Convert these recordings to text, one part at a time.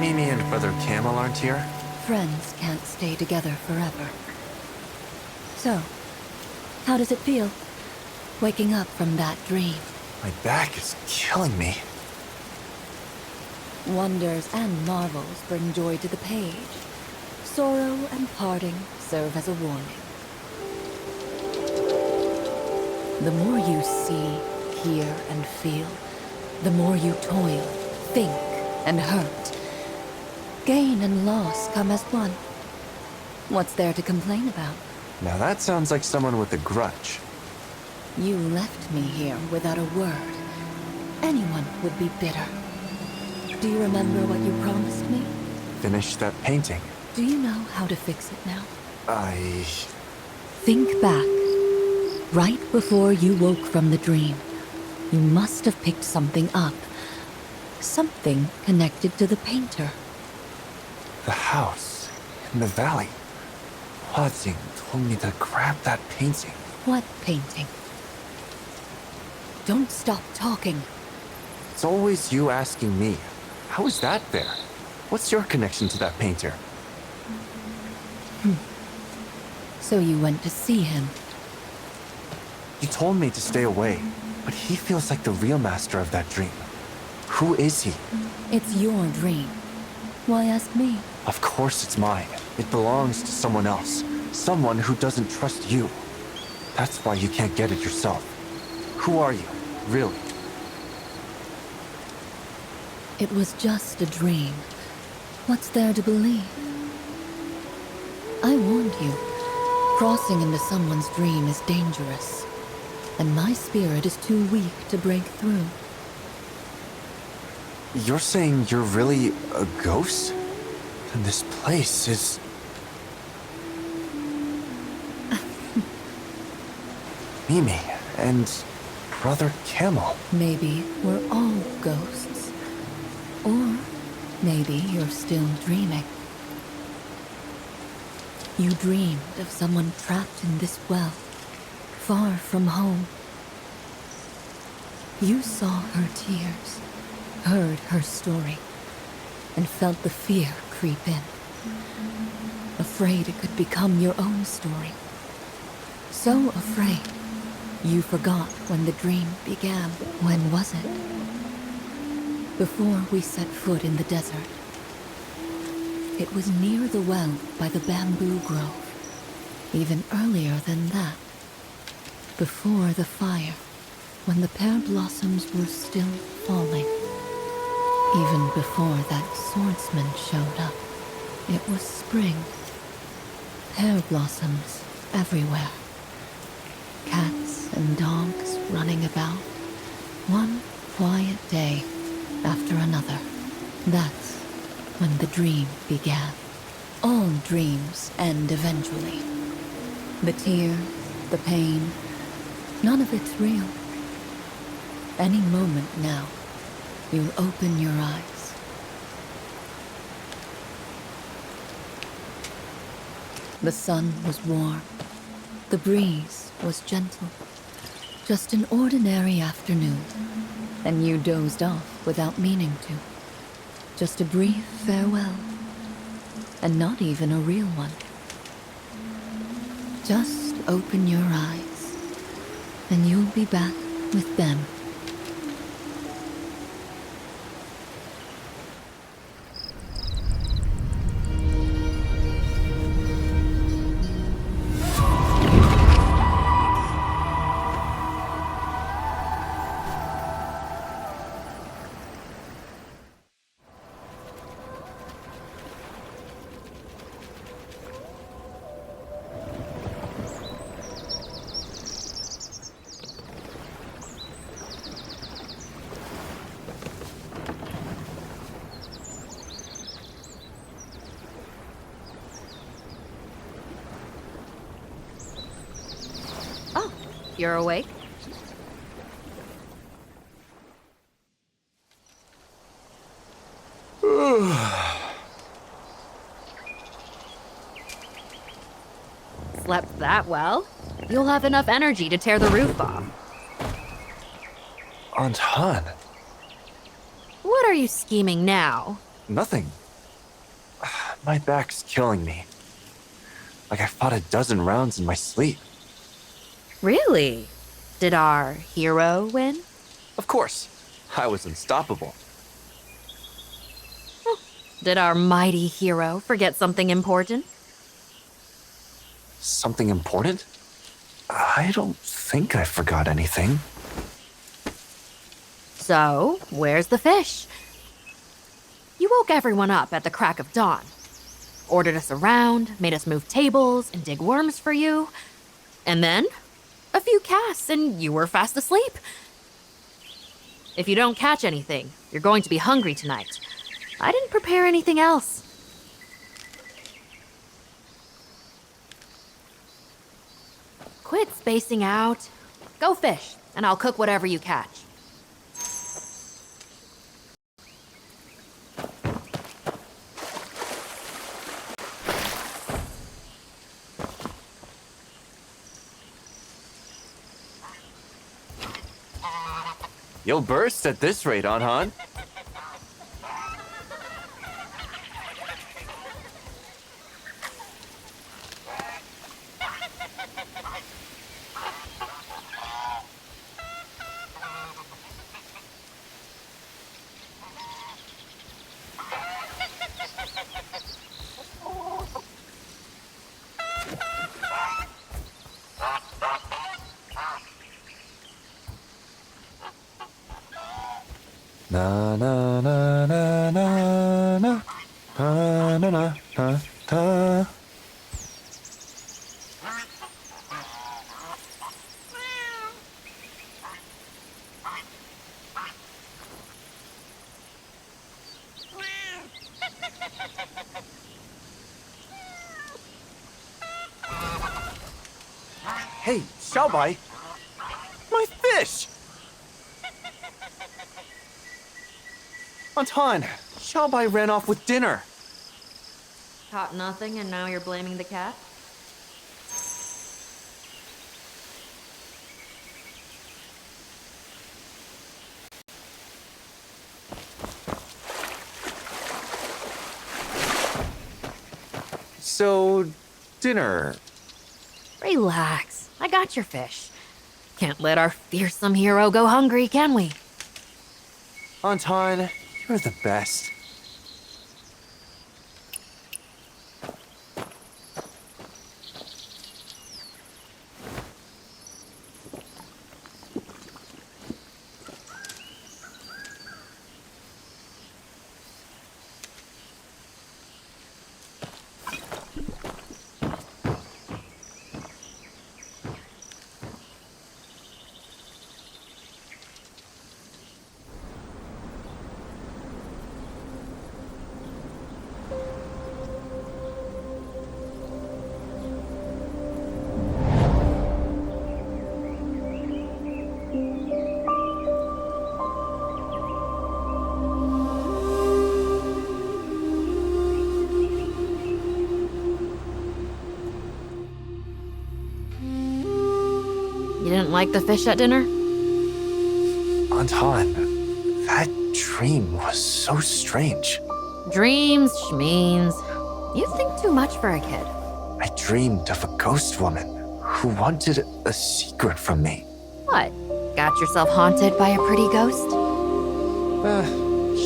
Mimi and Brother Camel aren't here? Friends can't stay together forever. So, how does it feel, waking up from that dream? My back is killing me. Wonders and marvels bring joy to the page. Sorrow and parting serve as a warning. The more you see, hear, and feel, the more you toil, think, and hurt. Gain and loss come as one. What's there to complain about? Now that sounds like someone with a grudge. You left me here without a word. Anyone would be bitter. Do you remember what you promised me? Finish that painting. Do you know how to fix it now? Think back. Right before you woke from the dream, you must have picked something up. Something connected to the painter. The house in the valley. Hua Jing told me to grab that painting. What painting? Don't stop talking. It's always you asking me. How is that there? What's your connection to that painter? So you went to see him. You told me to stay away, but he feels like the real master of that dream. Who is he? It's your dream. Why ask me? Of course it's mine. It belongs to someone else. Someone who doesn't trust you. That's why you can't get it yourself. Who are you, really? It was just a dream. What's there to believe? I warned you. Crossing into someone's dream is dangerous. And my spirit is too weak to break through. You're saying you're really a ghost? And this place is... Mimi and Brother Camel. Maybe we're all ghosts. Or maybe you're still dreaming. You dreamed of someone trapped in this well, far from home. You saw her tears, heard her story, and felt the fear creep in. Afraid it could become your own story. So afraid, you forgot when the dream began. When was it? Before we set foot in the desert. It was near the well by the bamboo grove. Even earlier than that. Before the fire, when the pear blossoms were still falling. Even before that swordsman showed up. It was spring. Pear blossoms everywhere. Cats and dogs running about. One quiet day after another. That's when the dream began. All dreams end eventually. The tears, the pain, none of it's real. Any moment now, you'll open your eyes. The sun was warm. The breeze was gentle. Just an ordinary afternoon, and you dozed off without meaning to. Just a brief farewell, and not even a real one. Just open your eyes, and you'll be back with them. You're awake? Slept that well? You'll have enough energy to tear the roof off. Aunt Han. What are you scheming now? Nothing. My back's killing me. Like I fought a dozen rounds in my sleep. Really? Did our hero win? Of course. I was unstoppable. Did our mighty hero forget something important? Something important? I don't think I forgot anything. So, where's the fish? You woke everyone up at the crack of dawn. Ordered us around, made us move tables and dig worms for you. And then, a few casts and you were fast asleep. If you don't catch anything, you're going to be hungry tonight. I didn't prepare anything else. Quit spacing out. Go fish, and I'll cook whatever you catch. You'll burst at this rate, Han. Na na na na na na na na na na. Hey, Xiaobai! My fish! Anton, Xiaobai ran off with dinner. Caught nothing and now you're blaming the cat? So, dinner. Relax. I got your fish. Can't let our fearsome hero go hungry, can we? Anton, you're the best. You didn't like the fish at dinner? Anton, that dream was so strange. Dreams, schmeens. You think too much for a kid. I dreamed of a ghost woman who wanted a secret from me. What? Got yourself haunted by a pretty ghost?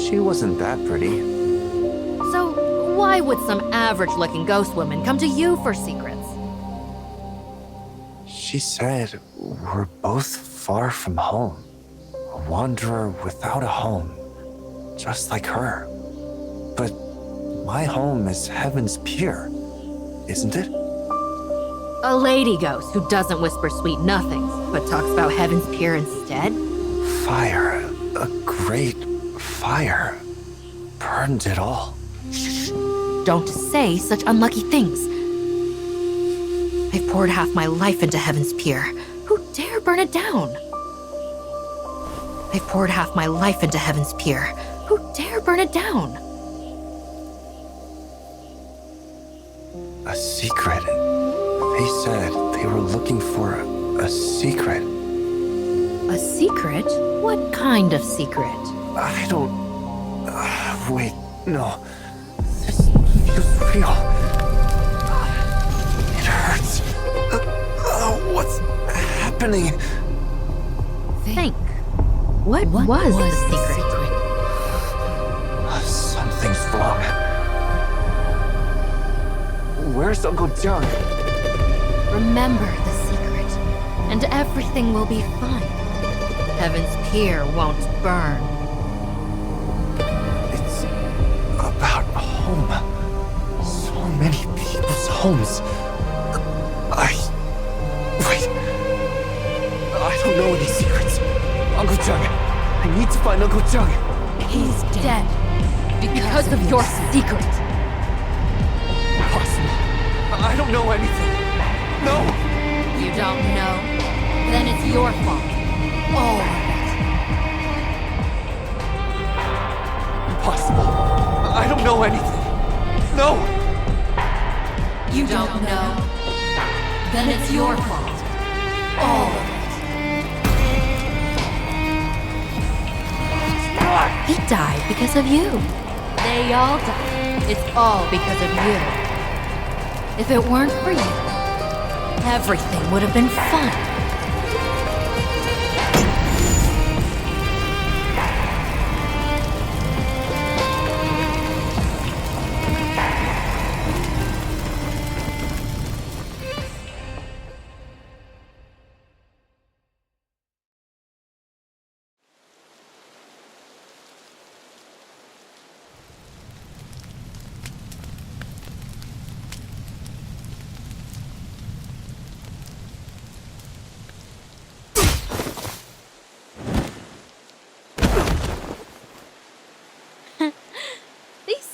She wasn't that pretty. So, why would some average-looking ghost woman come to you for secrets? She said we're both far from home. A wanderer without a home, just like her. But my home is Heaven's Pier, isn't it? A lady ghost who doesn't whisper sweet nothings, but talks about Heaven's Pier instead? Fire, a great fire, burned it all. Shh. Don't say such unlucky things. I've poured half my life into Heaven's Pier. Who dare burn it down? I've poured half my life into Heaven's Pier. Who dare burn it down? A secret. They said they were looking for a secret. A secret? What kind of secret? I don't... wait, no. This feels real. It hurts. What's happening? Think. What was the secret? Something's wrong. Where's Uncle Jiang? Remember the secret, and everything will be fine. Heaven's pier won't burn. It's about home. So many people's homes. Wait. I don't know any secrets. Uncle Jiang. I need to find Uncle Jiang. He's dead. Because of your secret. Impossible. I don't know anything. No! You don't know? Then it's your fault. All of it. Impossible. I don't know anything. No! You don't know? Then it's your fault. All of it. He died because of you. They all died. It's all because of you. If it weren't for you, everything would have been fun.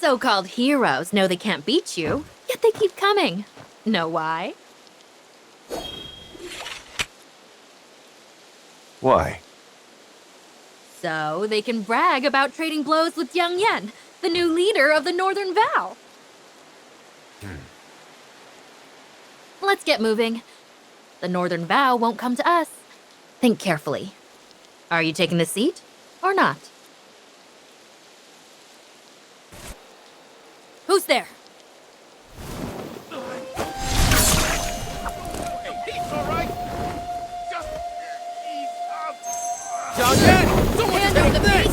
So-called heroes know they can't beat you, yet they keep coming. Know why? Why? So they can brag about trading blows with Yang Yan, the new leader of the Northern Vow. Let's get moving. The Northern Vow won't come to us. Think carefully. Are you taking the seat or not? Who's there? He's all right. Just ease up. Chang'an, someone take this.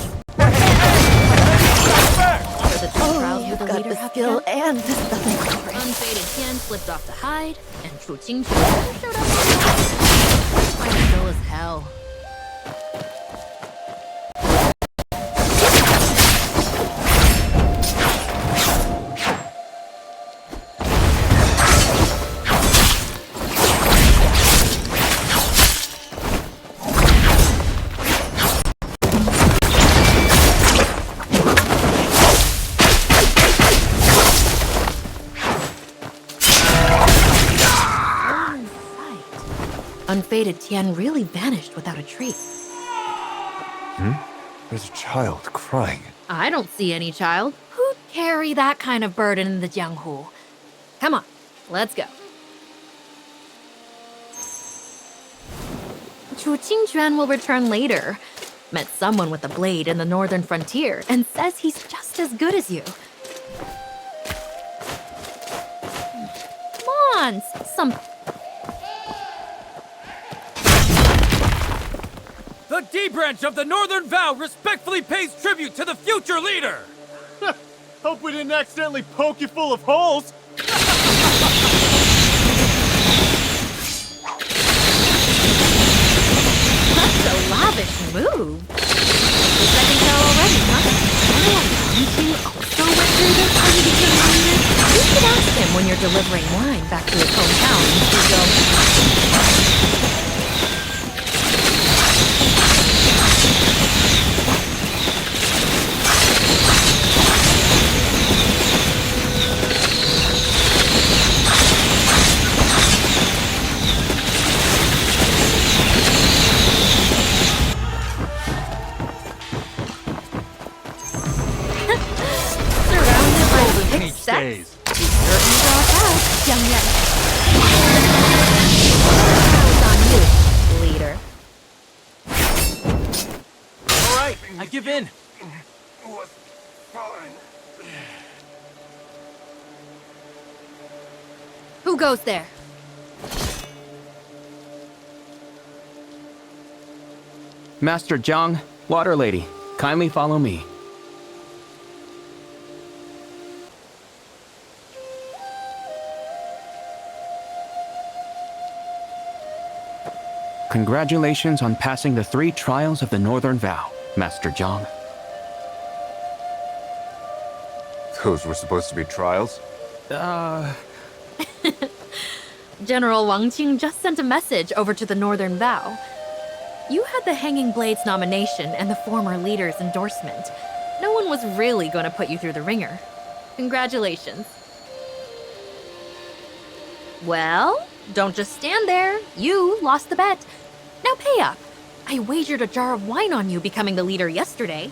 For the two trials with the leader have begun, and the story. Unfaded Tian slipped off the hide, and Qinchuan showed up. I'm dull as hell. Unfaded Tian really vanished without a trace. There's a child crying. I don't see any child. Who'd carry that kind of burden in the Jianghu? Come on, let's go. Qinchuan will return later. Met someone with a blade in the northern frontier and says he's just as good as you. Come on, some... The D branch of the Northern Vow respectfully pays tribute to the future leader. Hope we didn't accidentally poke you full of holes. That's a lavish move. The second show already, huh? Anyone come to also went through this when he became a leader? You could ask him when you're delivering wine back to his hometown in Suzhou. Days. You certainly brought out, Young Yan. On you, leader. All right, I give in. Was fine. Who goes there? Master Jiang, Water Lady, kindly follow me. Congratulations on passing the 3 trials of the Northern Vow, Master Jiang. Those were supposed to be trials? General Wang Qing just sent a message over to the Northern Vow. You had the Hanging Blades nomination and the former leader's endorsement. No one was really going to put you through the ringer. Congratulations. Well, don't just stand there. You lost the bet. Now pay up. I wagered a jar of wine on you becoming the leader yesterday.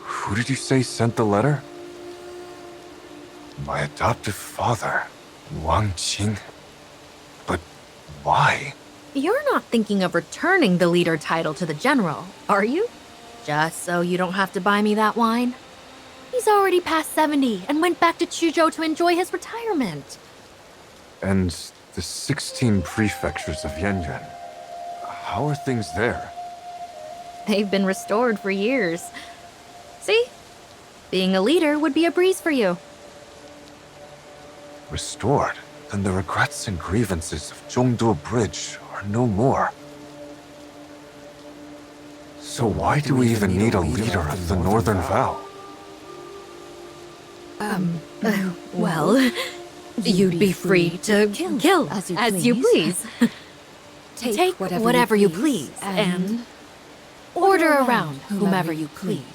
Who did you say sent the letter? My adoptive father, Wang Qing. But why? You're not thinking of returning the leader title to the general, are you? Just so you don't have to buy me that wine? He's already past 70 and went back to Quzhou to enjoy his retirement. And the 16 prefectures of Yanyan. How are things there? They've been restored for years. See? Being a leader would be a breeze for you. Restored? Then the regrets and grievances of Zhongduo Bridge are no more. So why do we even need a leader of the Northern Vow? Well, you'd be free to kill as you please. Take whatever you please and order around whomever you please.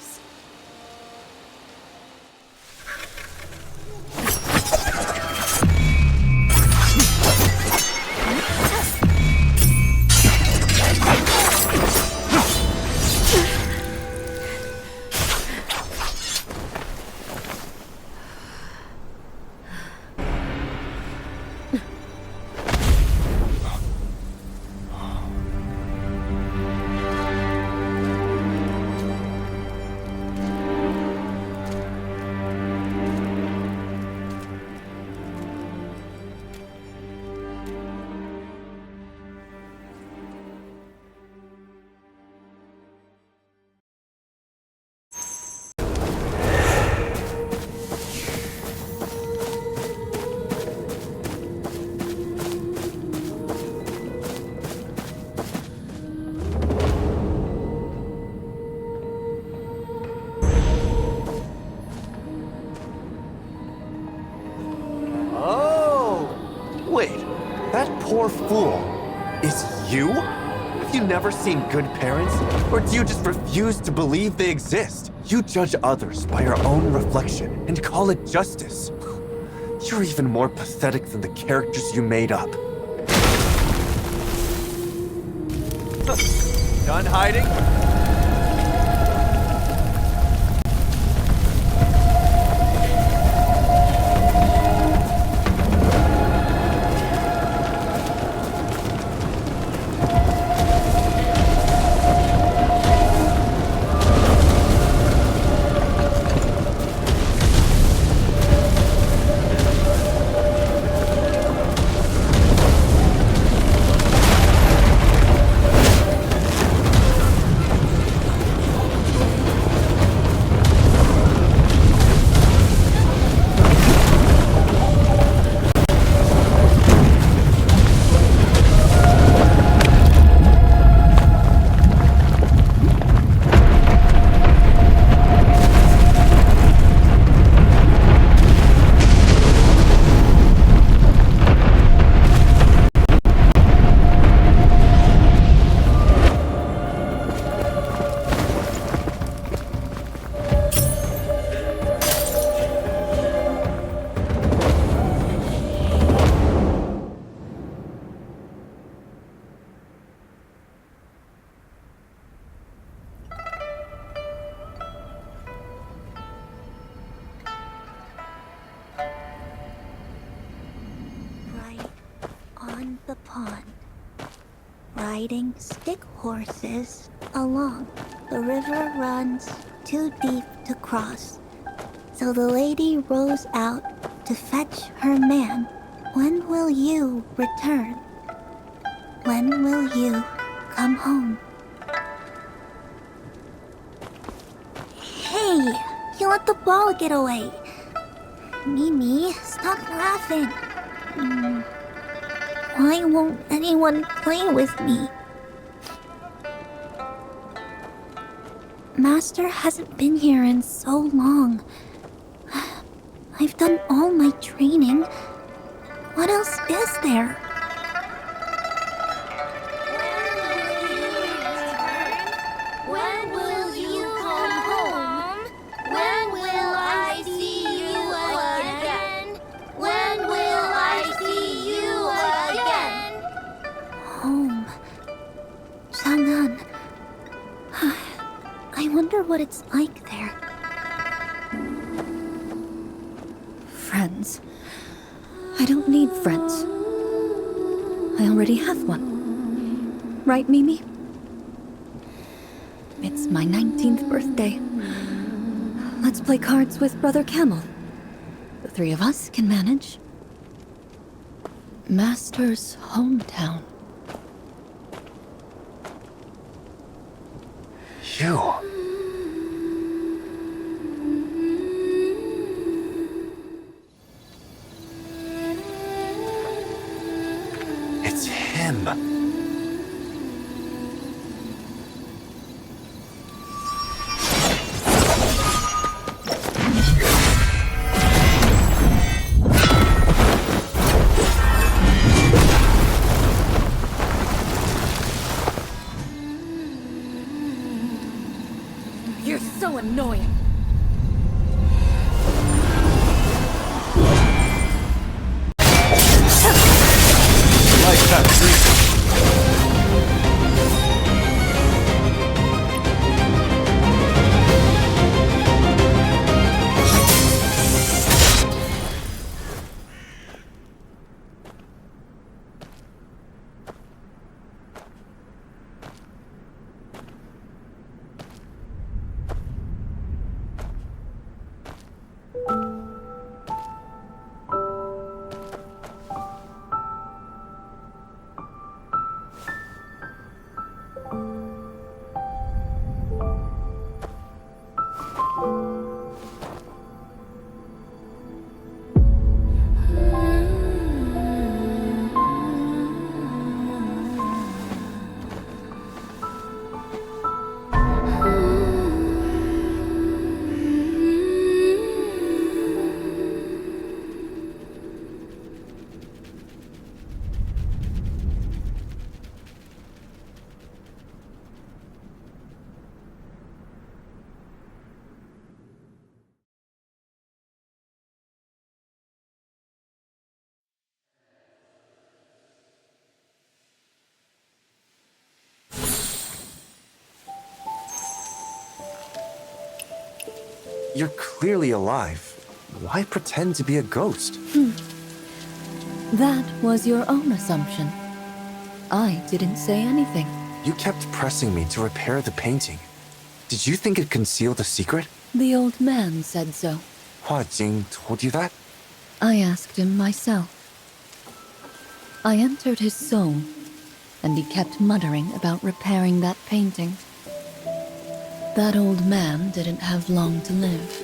That poor fool is you? Have you never seen good parents? Or do you just refuse to believe they exist? You judge others by your own reflection and call it justice. You're even more pathetic than the characters you made up. Done hiding? On the pond, riding stick horses along. The river runs too deep to cross. So the lady rows out to fetch her man. When will you return? When will you come home? Hey, you let the ball get away. Mimi, stop laughing. Why won't anyone play with me? Master hasn't been here in so long. I've done all my training. What else is there? When will you come home? When will I see you again? When will I see you again? Home. Chang'an. I wonder what it's like there. Friends. I don't need friends. I already have one. Right, Mimi? It's my 19th birthday. Let's play cards with Brother Camel. The three of us can manage. Master's hometown. You. It's him. You're so annoying. Like that dream. You're clearly alive. Why pretend to be a ghost? That was your own assumption. I didn't say anything. You kept pressing me to repair the painting. Did you think it concealed a secret? The old man said so. Hua Jing told you that? I asked him myself. I entered his soul, and he kept muttering about repairing that painting. That old man didn't have long to live.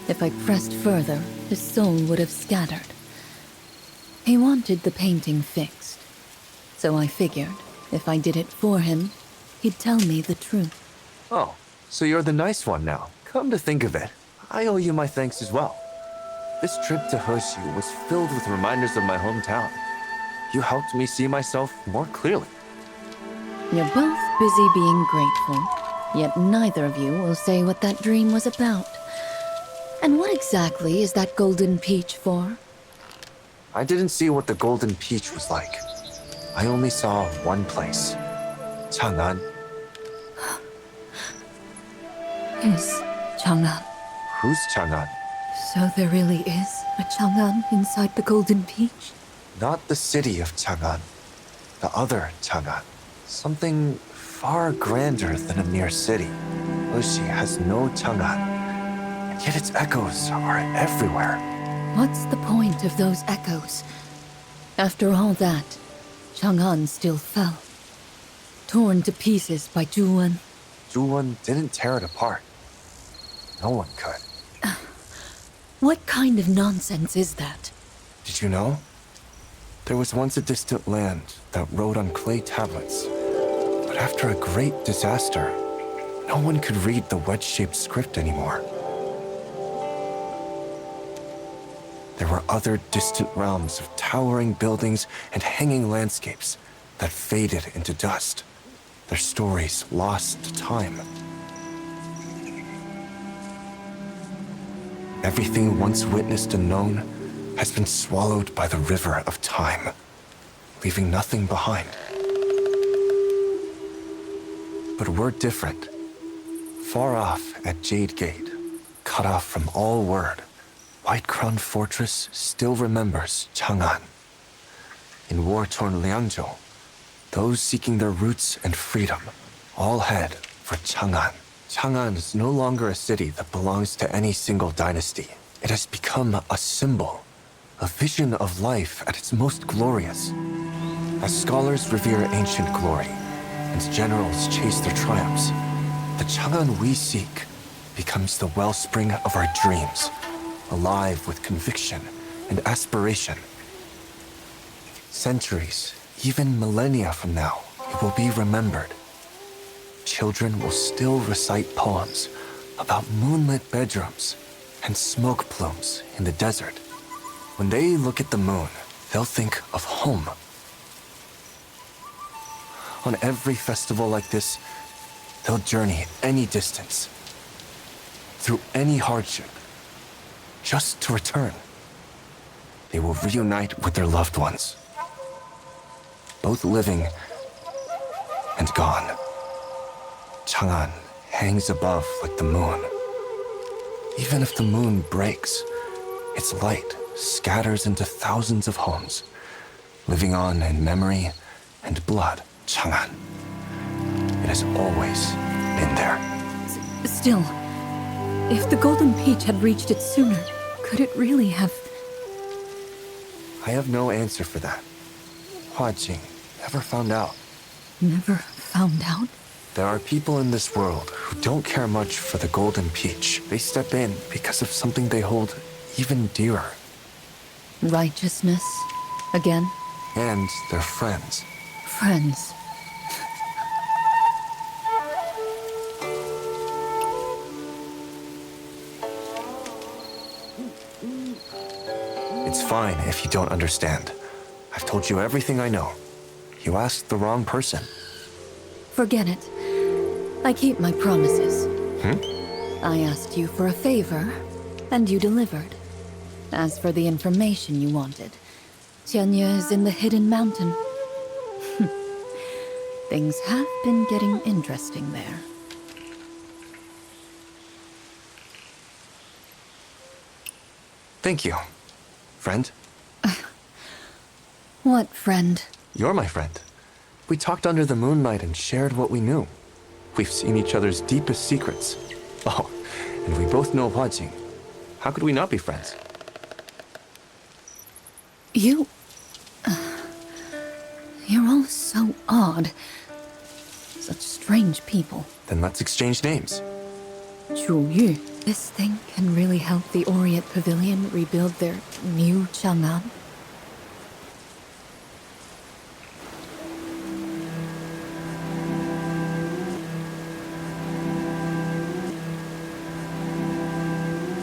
If I pressed further, his soul would have scattered. He wanted the painting fixed, so I figured if I did it for him, he'd tell me the truth. Oh, so you're the nice one now. Come to think of it, I owe you my thanks as well. This trip to Hexi was filled with reminders of my hometown. You helped me see myself more clearly. You're both busy being grateful, yet neither of you will say what that dream was about. And what exactly is that golden peach for? I didn't see what the golden peach was like. I only saw one place. Chang'an. Is Chang'an. Who's Chang'an? So there really is a Chang'an inside the golden peach? Not the city of Chang'an. The other Chang'an. Something far grander than a mere city. Hexi has no Chang'an, and yet its echoes are everywhere. What's the point of those echoes? After all that, Chang'an still fell. Torn to pieces by Qinchuan. Zhuwan didn't tear it apart. No one could. What kind of nonsense is that? Did you know? There was once a distant land that wrote on clay tablets. But after a great disaster, no one could read the wedge-shaped script anymore. There were other distant realms of towering buildings and hanging landscapes that faded into dust, their stories lost to time. Everything once witnessed and known has been swallowed by the river of time, leaving nothing behind. But we're different. Far off at Jade Gate, cut off from all word, White Crown Fortress still remembers Chang'an. In war-torn Liangzhou, those seeking their roots and freedom all head for Chang'an. Chang'an is no longer a city that belongs to any single dynasty. It has become a symbol, a vision of life at its most glorious. As scholars revere ancient glory, and generals chase their triumphs, the Chang'an we seek becomes the wellspring of our dreams, alive with conviction and aspiration. Centuries, even millennia from now, it will be remembered. Children will still recite poems about moonlit bedrooms and smoke plumes in the desert. When they look at the moon, they'll think of home. On every festival like this, they'll journey any distance, through any hardship, just to return. They will reunite with their loved ones, both living and gone. Chang'an hangs above like the moon. Even if the moon breaks, its light scatters into thousands of homes, living on in memory and blood. Chang'an. It has always been there. Still, if the Golden Peach had reached it sooner, could it really have... I have no answer for that. Hua Jing never found out. Never found out? There are people in this world who don't care much for the Golden Peach. They step in because of something they hold even dearer. Righteousness, again? And their friends. Friends. It's fine if you don't understand. I've told you everything I know. You asked the wrong person. Forget it. I keep my promises. Hmm? I asked you for a favor, and you delivered. As for the information you wanted, Tianye is in the hidden mountain. Things have been getting interesting there. Thank you, friend. What friend? You're my friend. We talked under the moonlight and shared what we knew. We've seen each other's deepest secrets. Oh, and we both know Hua Jing. How could we not be friends? You... You're all so odd. Such strange people. Then let's exchange names. Chu Yu. This thing can really help the Orient Pavilion rebuild their new Chang'an.